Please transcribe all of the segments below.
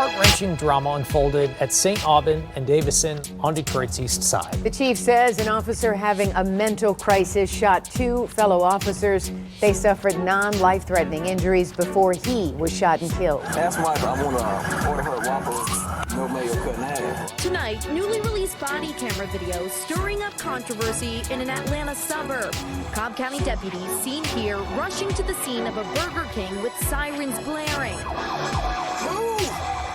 heart-wrenching drama unfolded at St. Aubin and Davison on Detroit's east side. The chief says an officer having a mental crisis shot 2 fellow officers. They suffered non-life-threatening injuries before he was shot and killed. That's why I want to order her a Whopper, no mayo cut in half. Tonight, newly released body camera video stirring up controversy in an Atlanta suburb. Cobb County deputies seen here rushing to the scene of a Burger King with sirens blaring.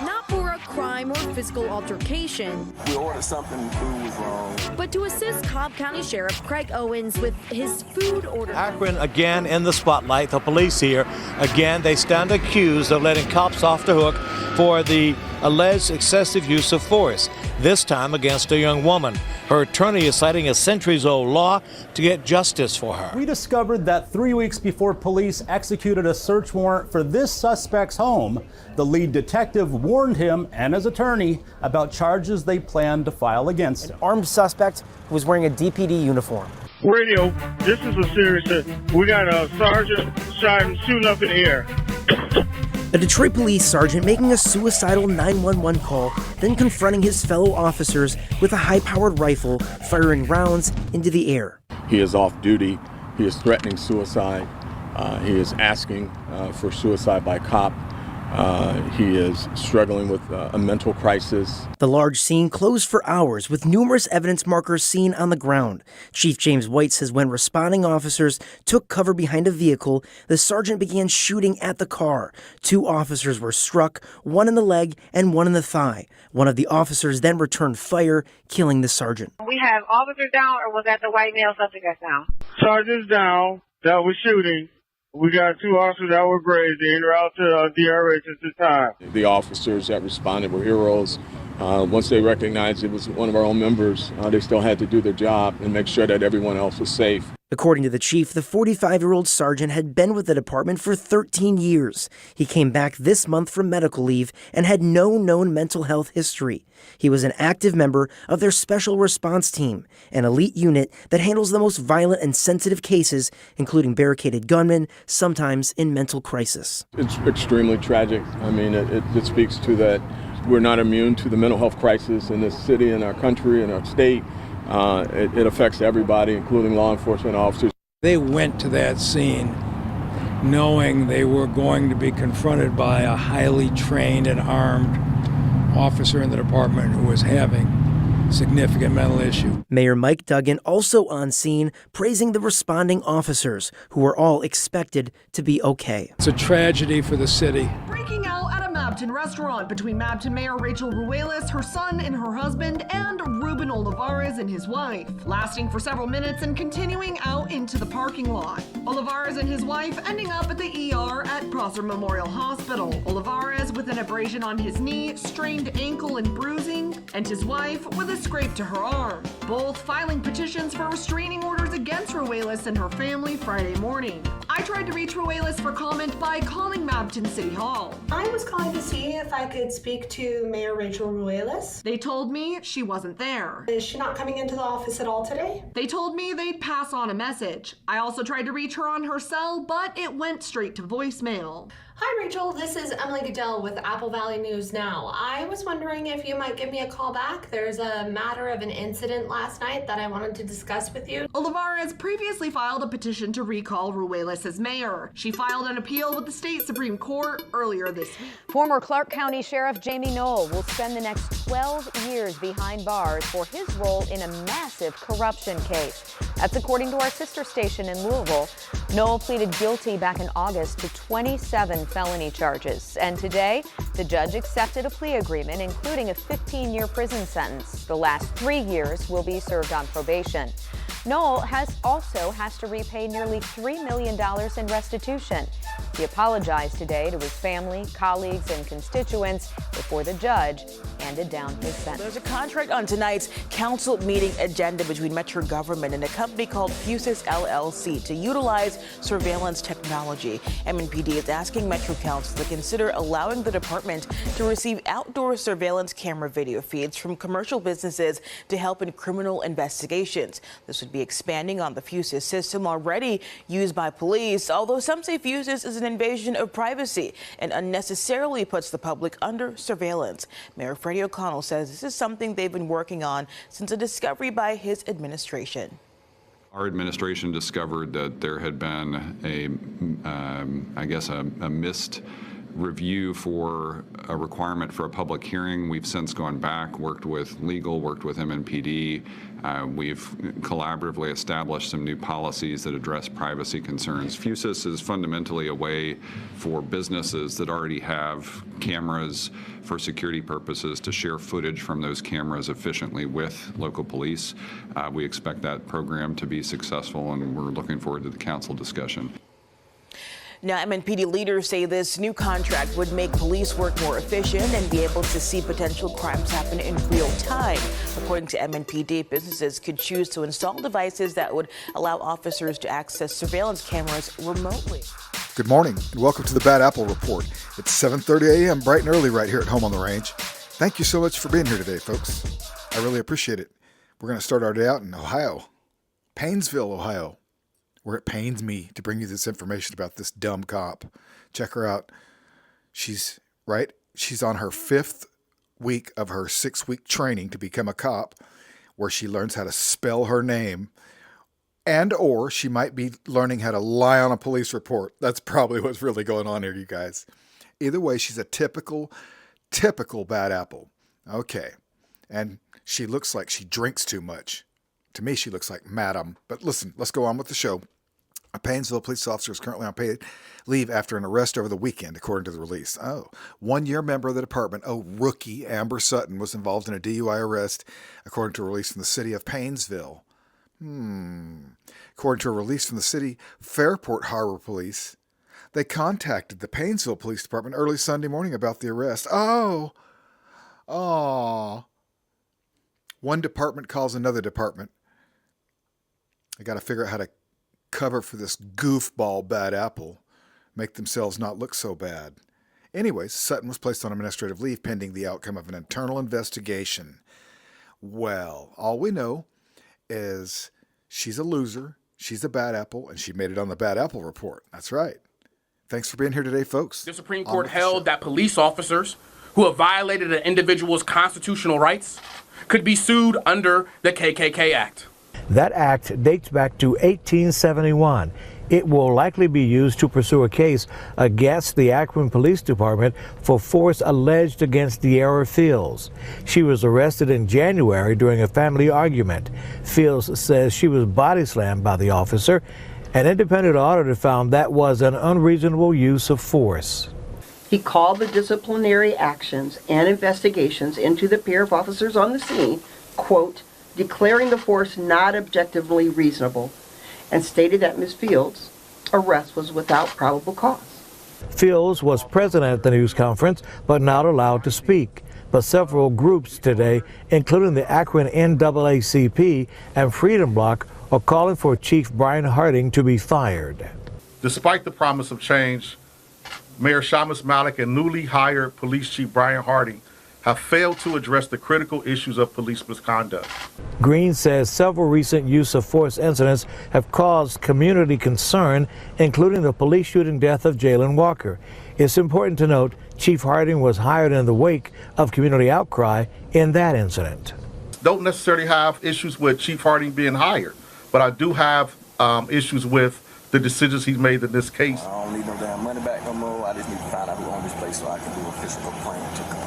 Not for a crime or physical altercation. We ordered something, the food was wrong. But to assist Cobb County Sheriff Craig Owens with his food order. Akron again in the spotlight. The police here, again, they stand accused of letting cops off the hook for the alleged excessive use of force, this time against a young woman. Her attorney is citing a centuries-old law to get justice for her. We discovered that 3 weeks before police executed a search warrant for this suspect's home, the lead detective warned him and his attorney about charges they planned to file against him. An armed suspect who was wearing a DPD uniform. Radio, this is a serious thing. We got a sergeant shot and shooting up in the air. A Detroit police sergeant making a suicidal 911 call, then confronting his fellow officers with a high-powered rifle, firing rounds into the air. He is off duty. He is threatening suicide. He is asking for suicide by cop. He is struggling with a mental crisis. The large scene closed for hours with numerous evidence markers seen on the ground. Chief James White says when responding officers took cover behind a vehicle, the sergeant began shooting at the car. 2 officers were struck, one in the leg and one in the thigh. One of the officers then returned fire, killing the sergeant. We have officers down, or was that the white male subject that's down? Sergeant's down that was shooting. We got 2 officers that were grazed. They're en route to DRH at this time. The officers that responded were heroes. Once they recognized it was one of our own members, they still had to do their job and make sure that everyone else was safe. According to the chief, the 45-year-old sergeant had been with the department for 13 years. He came back this month from medical leave and had no known mental health history. He was an active member of their special response team, an elite unit that handles the most violent and sensitive cases, including barricaded gunmen, sometimes in mental crisis. It's extremely tragic. I mean, it speaks to that we're not immune to the mental health crisis in this city, in our country, in our state. It affects everybody, including law enforcement officers. They went to that scene knowing they were going to be confronted by a highly trained and armed officer in the department who was having significant mental issue. Mayor Mike Duggan also on scene praising the responding officers who were all expected to be okay. It's a tragedy for the city. Breaking out at a Mabton restaurant between Mabton Mayor Rachel Ruelas, her son and her husband, and Ruben Olivares and his wife, lasting for several minutes and continuing out into the parking lot. Olivares and his wife ending up at the ER at Prosser Memorial Hospital. Olivares with an abrasion on his knee, strained ankle and bruising, and his wife with a scrape to her arm. Both filing petitions for restraining orders against Ruelas and her family Friday morning. I tried to reach Ruelas for comment by calling Mabton City Hall. I was calling to see if I could speak to Mayor Rachel Ruelas. They told me she wasn't there. Is she not coming into the office at all today? They told me they'd pass on a message. I also tried to reach her on her cell, but it went straight to voicemail. Hi Rachel, this is Emily Goodell with Apple Valley News Now. I was wondering if you might give me a call back. There's a matter of an incident last night that I wanted to discuss with you. Olivares previously filed a petition to recall Ruelas as mayor. She filed an appeal with the state Supreme Court earlier this week. Former Clark County Sheriff Jamey Knoll will spend the next 12 years behind bars for his role in a massive corruption case. That's according to our sister station in Louisville. Knoll pleaded guilty back in August to 27 felony charges. And today, the judge accepted a plea agreement, including a 15-year prison sentence. The last 3 years will be served on probation. Knoll has to repay nearly $3 million in restitution. He apologized today to his family, colleagues, and constituents before the judge handed down his sentence. There's a contract on tonight's council meeting agenda between Metro government and a company called FUZZ LLC to utilize surveillance technology. MNPD is asking Metro Council to consider allowing the department to receive outdoor surveillance camera video feeds from commercial businesses to help in criminal investigations. This would be expanding on the FUZZ system already used by police, although some say FUZZ is an invasion of privacy and unnecessarily puts the public under surveillance. Mayor Freddie O'Connell says this is something they've been working on since a discovery by his administration. Our administration discovered that there had been a missed review for a requirement for a public hearing. We've since gone back, worked with legal, worked with MMPD. We've collaboratively established some new policies that address privacy concerns. FUZZ is fundamentally a way for businesses that already have cameras for security purposes to share footage from those cameras efficiently with local police. We expect that program to be successful, and we're looking forward to the council discussion. Now, MNPD leaders say this new contract would make police work more efficient and be able to see potential crimes happen in real time. According to MNPD, businesses could choose to install devices that would allow officers to access surveillance cameras remotely. Good morning and welcome to the Bad Apple Report. It's 7:30 a.m. bright and early right here at home on the range. Thank you so much for being here today, folks. I really appreciate it. We're going to start our day out in Ohio, Painesville, Ohio, where it pains me to bring you this information about this dumb cop. Check her out. She's on her 5th week of her 6-week training to become a cop, where she learns how to spell her name, and or she might be learning how to lie on a police report. That's probably what's really going on here, you guys. Either way, she's a typical bad apple. Okay. And she looks like she drinks too much. To me, she looks like Madam. But listen, let's go on with the show. A Painesville police officer is currently on paid leave after an arrest over the weekend, according to the release. 1-year member of the department, rookie Amber Sutton, was involved in a DUI arrest, according to a release from the city of Painesville. According to a release from the city Fairport Harbor Police, they contacted the Painesville Police Department early Sunday morning about the arrest. One department calls another department. They got to figure out how to cover for this goofball bad apple, make themselves not look so bad. Anyways, Sutton was placed on administrative leave pending the outcome of an internal investigation. Well, all we know is she's a loser, she's a bad apple, and she made it on the Bad Apple Report. That's right. Thanks for being here today, folks. The Supreme Court held that police officers who have violated an individual's constitutional rights could be sued under the KKK Act. That act dates back to 1871. It will likely be used to pursue a case against the Akron Police Department for force alleged against De'Ara Fields. She was arrested in January during a family argument. Fields says she was body slammed by the officer. An independent auditor found that was an unreasonable use of force. He called the disciplinary actions and investigations into the pair of officers on the scene, quote, declaring the force not objectively reasonable, and stated that Ms. Fields' arrest was without probable cause. Fields was present at the news conference, but not allowed to speak. But several groups today, including the Akron NAACP and Freedom Bloc, are calling for Chief Brian Harding to be fired. Despite the promise of change, Mayor Shamus Malik and newly hired Police Chief Brian Harding have failed to address the critical issues of police misconduct. Green says several recent use of force incidents have caused community concern, including the police shooting death of Jalen Walker. It's important to note Chief Harding was hired in the wake of community outcry in that incident. Don't necessarily have issues with Chief Harding being hired, but I do have issues with the decisions he's made in this case. I don't need no damn money back no more. I just need to find out who owns this place so I can do official complaint to complain.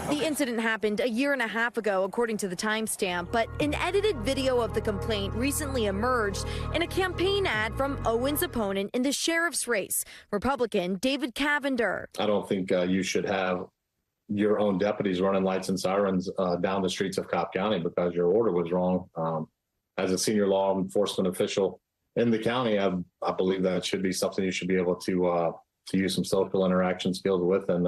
The incident happened a year and a half ago, according to the timestamp, but an edited video of the complaint recently emerged in a campaign ad from Owen's opponent in the sheriff's race, Republican David Cavender. I don't think you should have your own deputies running lights and sirens down the streets of Cobb County because your order was wrong. As a senior law enforcement official in the county, I believe that should be something you should be able to use some social interaction skills with and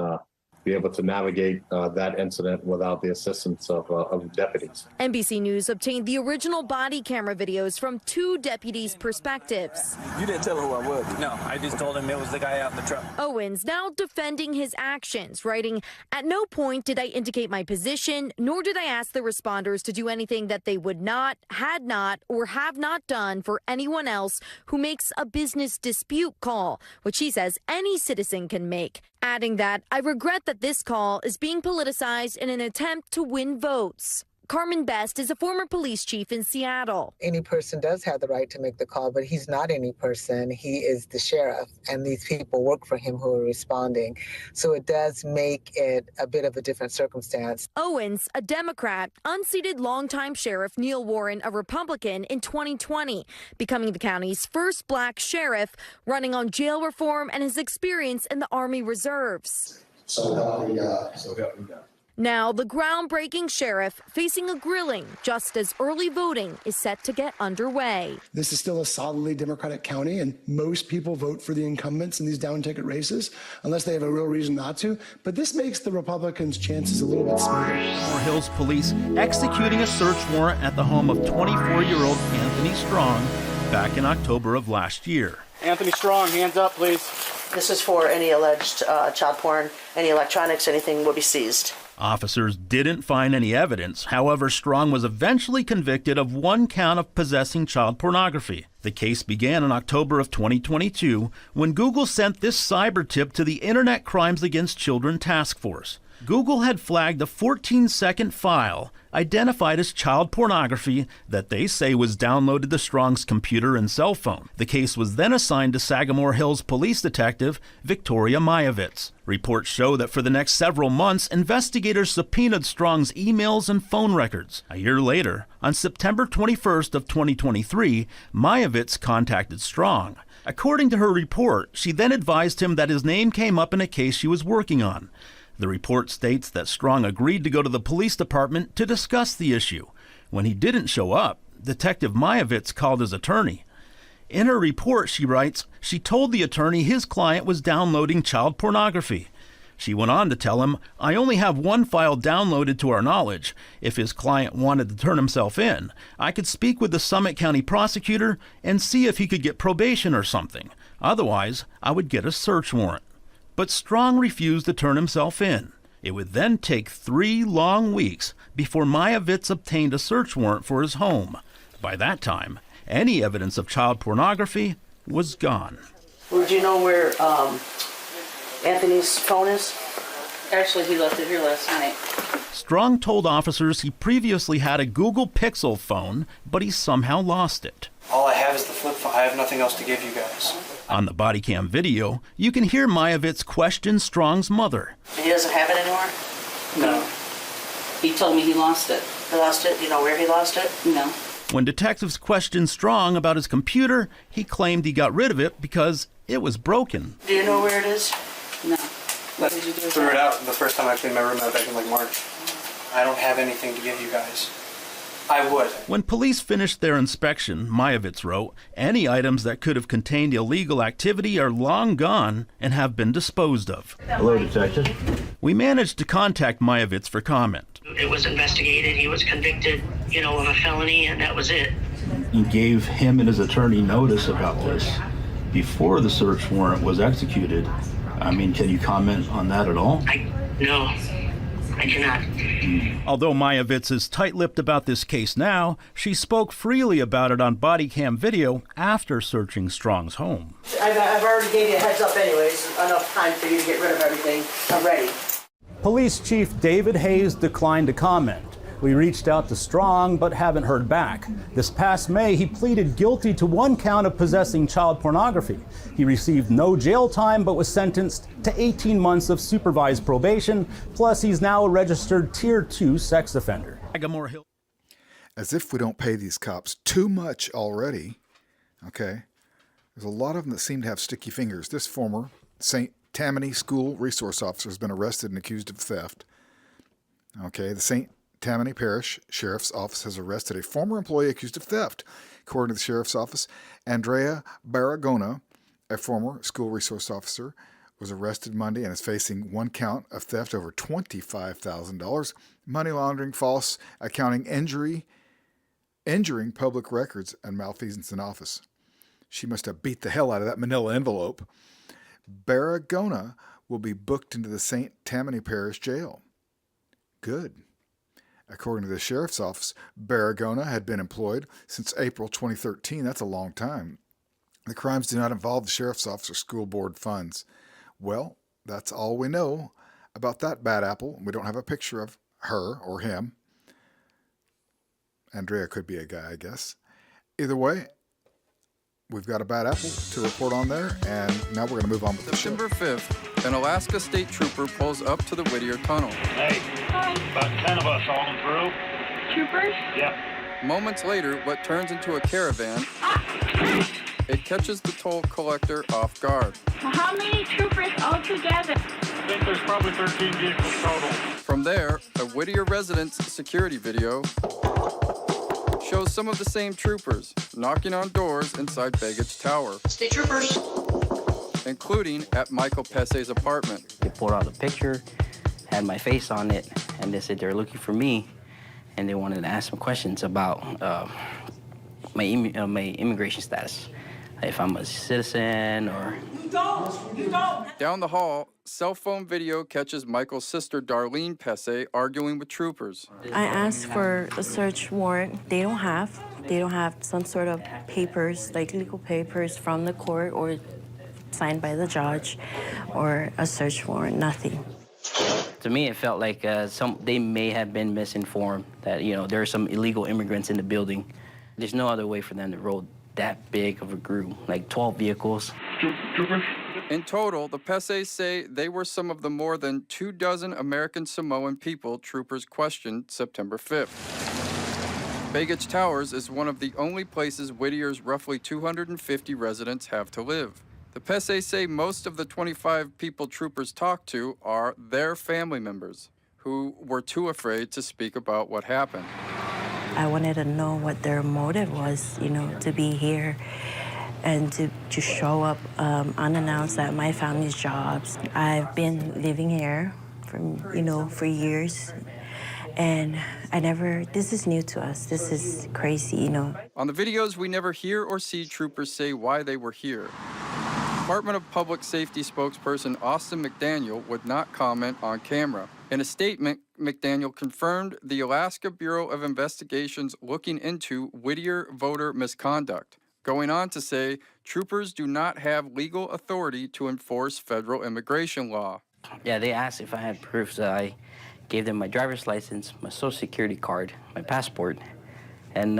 be able to navigate that incident without the assistance of deputies. NBC News obtained the original body camera videos from two deputies' perspectives. You didn't tell him who I was? No, I just told him it was the guy out in the truck. Owens now defending his actions, writing, "At no point did I indicate my position, nor did I ask the responders to do anything that they would not, had not, or have not done for anyone else who makes a business dispute call," which he says any citizen can make. adding that, "I regret that this call is being politicized in an attempt to win votes." Carmen Best is a former police chief in Seattle. Any person does have the right to make the call, but he's not any person. He is the sheriff, and these people work for him who are responding. So it does make it a bit of a different circumstance. Owens, a Democrat, unseated longtime Sheriff Neil Warren, a Republican, in 2020, becoming the county's first black sheriff, running on jail reform and his experience in the Army Reserves. So help me God. So help me God. Now, the groundbreaking sheriff facing a grilling just as early voting is set to get underway. This is still a solidly Democratic county, and most people vote for the incumbents in these down-ticket races, unless they have a real reason not to. But this makes the Republicans' chances a little bit smoother. Sagamore Hills police executing a search warrant at the home of 24-year-old Anthony Strong back in October of last year. Anthony Strong, hands up, please. This is for any alleged child porn, any electronics, anything will be seized. Officers didn't find any evidence. However, Strong was eventually convicted of one count of possessing child pornography. The case began in October of 2022 when Google sent this cyber tip to the Internet Crimes Against Children Task Force. Google had flagged a 14-second file identified as child pornography that they say was downloaded to Strong's computer and cell phone. The case was then assigned to Sagamore Hills police detective Victoria Mayovitz. Reports show that for the next several months, investigators subpoenaed Strong's emails and phone records. A year later, on September 21st of 2023, Mayovitz contacted Strong. According to her report, she then advised him that his name came up in a case she was working on. The report states that Strong agreed to go to the police department to discuss the issue. When he didn't show up, Detective Mayovitz called his attorney. In her report, she writes, she told the attorney his client was downloading child pornography. She went on to tell him, I only have one file downloaded to our knowledge. If his client wanted to turn himself in, I could speak with the Summit County prosecutor and see if he could get probation or something. Otherwise, I would get a search warrant. But Strong refused to turn himself in. It would then take 3 long weeks before Mayovitz obtained a search warrant for his home. By that time, any evidence of child pornography was gone. Would you know where Anthony's phone is? Actually, he left it here last night. Strong told officers he previously had a Google Pixel phone, but he somehow lost it. All I have is the flip phone. I have nothing else to give you guys. On the body cam video, you can hear Mayovitz question Strong's mother. He doesn't have it anymore? No. He told me he lost it. He lost it? Do you know where he lost it? No. When detectives questioned Strong about his computer, he claimed he got rid of it because it was broken. Do you know where it is? No. What did you do? Threw it out the first time I cleaned my room out back in like March. I don't have anything to give you guys. I would. When police finished their inspection, Mayovitz wrote, any items that could have contained illegal activity are long gone and have been disposed of. Hello, Detective. We managed to contact Mayovitz for comment. It was investigated. He was convicted, of a felony, and that was it. You gave him and his attorney notice about this before the search warrant was executed. Can you comment on that at all? No, I cannot. Although Mayovitz is tight-lipped about this case now, she spoke freely about it on body cam video after searching Strong's home. I've already gave you a heads up anyways, enough time for you to get rid of everything. I'm ready. Police Chief David Hayes declined to comment. We reached out to Strong but haven't heard back. This past May, he pleaded guilty to one count of possessing child pornography. He received no jail time but was sentenced to 18 months of supervised probation. Plus, he's now a registered Tier 2 sex offender. As if we don't pay these cops too much already. Okay. There's a lot of them that seem to have sticky fingers. This former St. Tammany School resource officer has been arrested and accused of theft. Okay. The St. Tammany Parish Sheriff's Office has arrested a former employee accused of theft. According to the Sheriff's Office, Andrea Barragona, a former school resource officer, was arrested Monday and is facing one count of theft over $25,000, money laundering, false accounting, injuring public records, and malfeasance in office. She must have beat the hell out of that manila envelope. Barragona will be booked into the St. Tammany Parish Jail. Good. According to the Sheriff's Office, Barragona had been employed since April 2013. That's a long time. The crimes do not involve the Sheriff's Office or school board funds. Well, That's all we know about that bad apple. We don't have a picture of her or him. Andrea could be a guy, I guess. Either way, we've got a bad apple to report on there, and now we're going to move on with the show. September 5th, an Alaska state trooper pulls up to the Whittier Tunnel. Hey, about 10 of us all through. Troopers? Yep. Moments later, what turns into a caravan, it catches the toll collector off guard. How many troopers altogether? I think there's probably 13 vehicles total. From there, a Whittier residence security video shows some of the same troopers knocking on doors inside Baggage Tower. State troopers. Including at Michael Pesce's apartment. They pulled out a picture, had my face on it, and they said they're looking for me, and they wanted to ask some questions about my immigration status, if I'm a citizen or... You don't! Down the hall, cell phone video catches Michael's sister Darlene Pesce arguing with troopers. I asked for a search warrant. They don't have some sort of papers, like legal papers from the court or signed by the judge or a search warrant, nothing. To me, it felt like they may have been misinformed that, there are some illegal immigrants in the building. There's no other way for them to roll that big of a group, like 12 vehicles. In total, the Pesces say they were some of the more than 24 American Samoan people troopers questioned September 5th. Baggage Towers is one of the only places Whittier's roughly 250 residents have to live. The Pesces say most of the 25 people troopers talked to are their family members, who were too afraid to speak about what happened. I wanted to know what their motive was, to be here and to show up unannounced at my family's jobs. I've been living here for years, and this is new to us. This is crazy, On the videos, we never hear or see troopers say why they were here. Department of Public Safety spokesperson Austin McDaniel would not comment on camera. In a statement, McDaniel confirmed the Alaska Bureau of Investigation's looking into Whittier voter misconduct, going on to say troopers do not have legal authority to enforce federal immigration law. Yeah, they asked if I had proof, so I gave them my driver's license, my social security card, my passport, and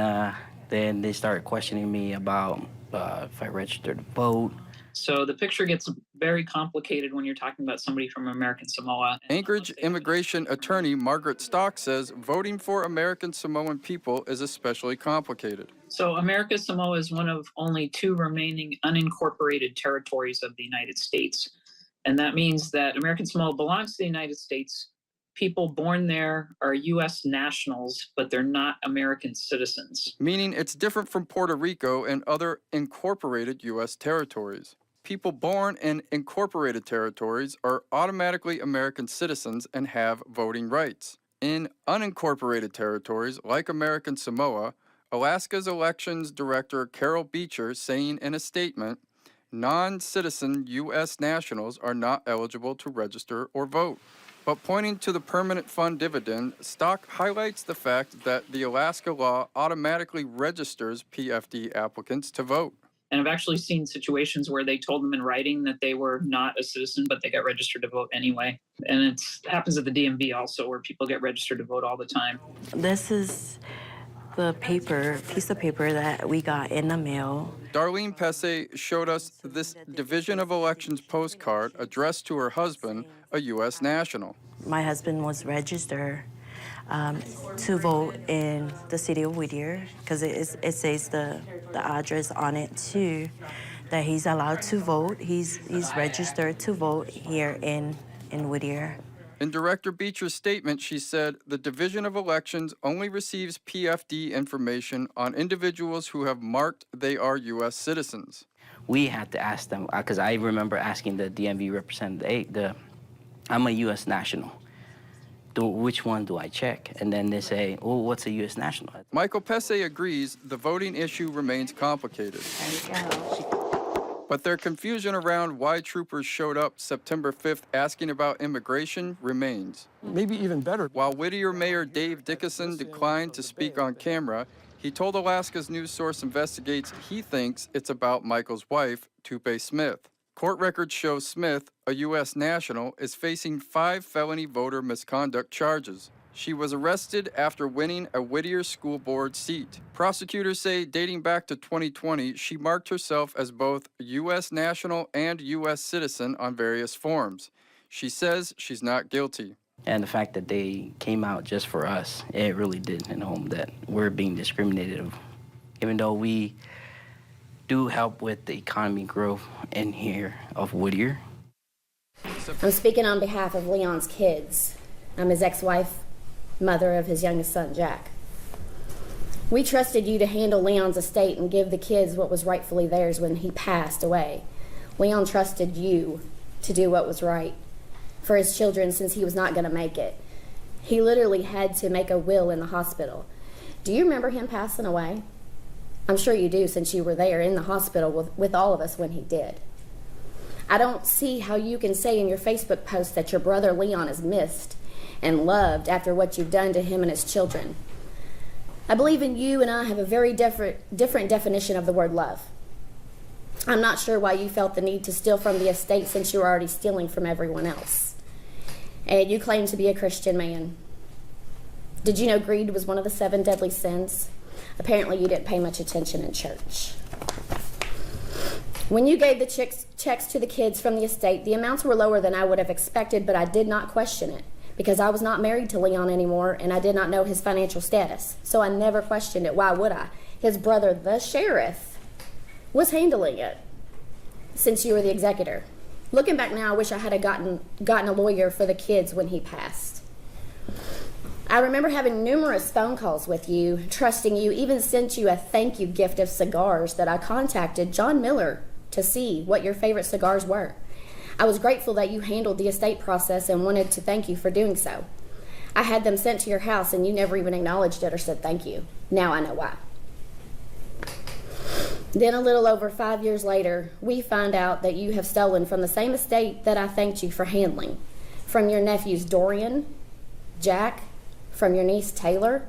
then they started questioning me about if I registered to vote. So the picture gets very complicated when you're talking about somebody from American Samoa. Anchorage immigration attorney Margaret Stock says voting for American Samoan people is especially complicated. So American Samoa is one of only 2 remaining unincorporated territories of the United States. And that means that American Samoa belongs to the United States. People born there are U.S. nationals, but they're not American citizens. Meaning it's different from Puerto Rico and other incorporated U.S. territories. People born in incorporated territories are automatically American citizens and have voting rights. In unincorporated territories, like American Samoa, Alaska's elections director Carol Beecher saying in a statement, non-citizen U.S. nationals are not eligible to register or vote. But pointing to the permanent fund dividend, Stock highlights the fact that the Alaska law automatically registers PFD applicants to vote. And I've actually seen situations where they told them in writing that they were not a citizen, but they got registered to vote anyway. And it happens at the DMV also, where people get registered to vote all the time. This is the piece of paper that we got in the mail. Darlene Pesce showed us this Division of Elections postcard addressed to her husband, a U.S. national. My husband was registered to vote in the city of Whittier, because it says the address on it too, that he's allowed to vote. He's registered to vote here in Whittier. In Director Beecher's statement, she said the Division of Elections only receives PFD information on individuals who have marked they are U.S. citizens. We had to ask them, because I remember asking the DMV representative, I'm a U.S. national. Which one do I check? And then they say, oh, what's a U.S. national? Michael Pesce agrees the voting issue remains complicated. But their confusion around why troopers showed up September 5th asking about immigration remains. Maybe even better. While Whittier Mayor Dave Dickinson declined to speak on camera, he told Alaska's news source Investigates he thinks it's about Michael's wife, Tupe Smith. Court records show Smith, a U.S. national, is facing 5 felony voter misconduct charges. She was arrested after winning a Whittier school board seat. Prosecutors say dating back to 2020, she marked herself as both a U.S. national and U.S. citizen on various forms. She says she's not guilty. And the fact that they came out just for us, it really did hit home that we're being discriminated of. Even though we do help with the economy growth in here of Whittier. I'm speaking on behalf of Leon's kids. I'm his ex-wife, mother of his youngest son, Jack. We trusted you to handle Leon's estate and give the kids what was rightfully theirs when he passed away. Leon trusted you to do what was right for his children since he was not going to make it. He literally had to make a will in the hospital. Do you remember him passing away? I'm sure you do, since you were there in the hospital with all of us when he did. I don't see how you can say in your Facebook post that your brother Leon is missed and loved after what you've done to him and his children. I believe in you, and I have a very different definition of the word love. I'm not sure why you felt the need to steal from the estate since you were already stealing from everyone else. And you claim to be a Christian man. Did you know greed was one of the 7 deadly sins? Apparently you didn't pay much attention in church. When you gave the checks to the kids from the estate, the amounts were lower than I would have expected, but I did not question it because I was not married to Leon anymore and I did not know his financial status. So I never questioned it. Why would I? His brother, the sheriff, was handling it since you were the executor. Looking back now, I wish I had gotten a lawyer for the kids when he passed. I remember having numerous phone calls with you, trusting you, even sent you a thank you gift of cigars that I contacted John Miller to see what your favorite cigars were. I was grateful that you handled the estate process and wanted to thank you for doing so. I had them sent to your house and you never even acknowledged it or said thank you. Now I know why. Then a little over 5 years later, we find out that you have stolen from the same estate that I thanked you for handling. From your nephews Dorian, Jack, from your niece Taylor,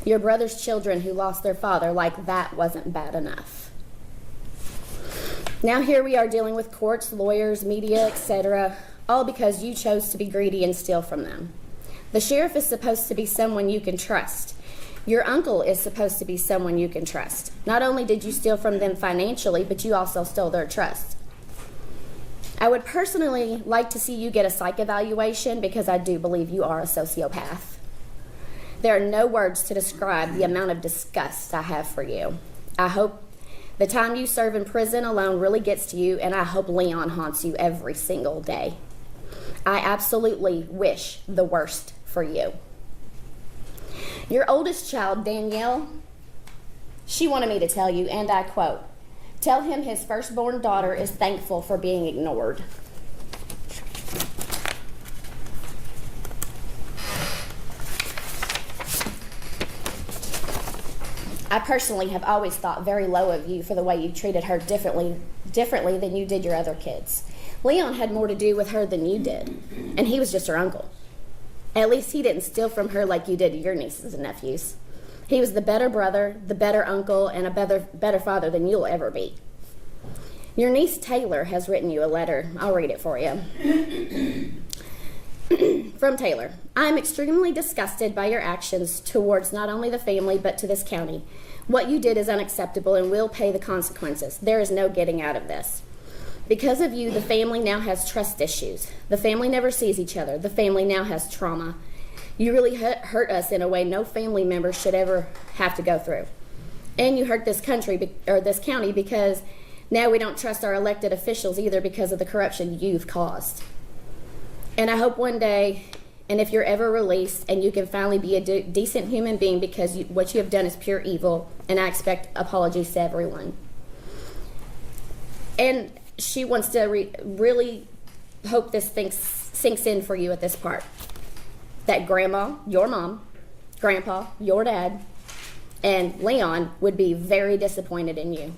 your brother's children who lost their father, like that wasn't bad enough. Now here we are dealing with courts, lawyers, media, etc., all because you chose to be greedy and steal from them. The sheriff is supposed to be someone you can trust. Your uncle is supposed to be someone you can trust. Not only did you steal from them financially, but you also stole their trust. I would personally like to see you get a psych evaluation because I do believe you are a sociopath. There are no words to describe the amount of disgust I have for you. I hope the time you serve in prison alone really gets to you, and I hope Leon haunts you every single day. I absolutely wish the worst for you. Your oldest child, Danielle, she wanted me to tell you, and I quote, "Tell him his firstborn daughter is thankful for being ignored." I personally have always thought very low of you for the way you treated her differently than you did your other kids. Leon had more to do with her than you did, and he was just her uncle. At least he didn't steal from her like you did your nieces and nephews. He was the better brother, the better uncle, and a better father than you'll ever be. Your niece Taylor has written you a letter. I'll read it for you. From Taylor. I am extremely disgusted by your actions towards not only the family but to this county. What you did is unacceptable and will pay the consequences. There is no getting out of this. Because of you, the family now has trust issues. The family never sees each other. The family now has trauma. You really hurt us in a way no family member should ever have to go through. And you hurt this county because now we don't trust our elected officials either because of the corruption you've caused. And I hope one day, and if you're ever released, and you can finally be a decent human being because what you have done is pure evil, and I expect apologies to everyone. And she wants to really hope this thing sinks in for you at this part. That Grandma, your mom, Grandpa, your dad, and Leon would be very disappointed in you.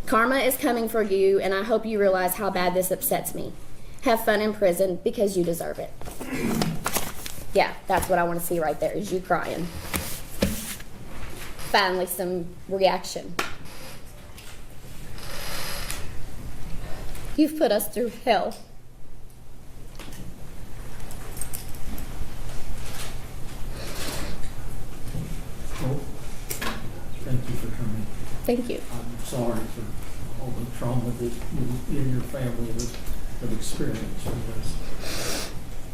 Karma is coming for you, and I hope you realize how bad this upsets me. Have fun in prison because you deserve it. Yeah, that's what I want to see right there, is you crying. Finally, some reaction. You've put us through hell. Well, thank you for coming. Thank you. I'm sorry for all the trauma that you and your family have experienced with this.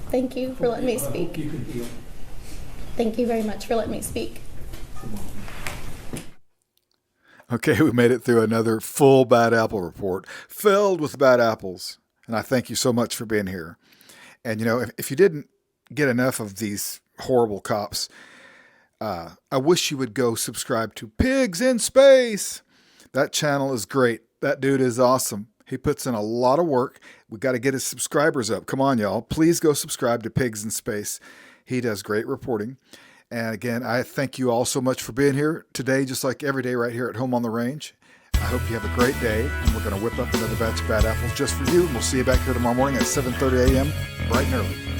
Thank you for letting me I speak. hope you can heal. Thank you very much for letting me speak. Okay, we made it through another full Bad Apple report filled with bad apples. And I thank you so much for being here. And, you know, if you didn't get enough of these horrible cops, I wish you would go subscribe to Pigs in Space. That channel is great. That dude is awesome. He puts in a lot of work. We got to get his subscribers up. Come on, y'all. Please go subscribe to Pigs in Space. He does great reporting. And again, I thank you all so much for being here today, just like every day right here at Home on the Range. I hope you have a great day, and we're going to whip up another batch of bad apples just for you. And we'll see you back here tomorrow morning at 7:30 a.m. bright and early.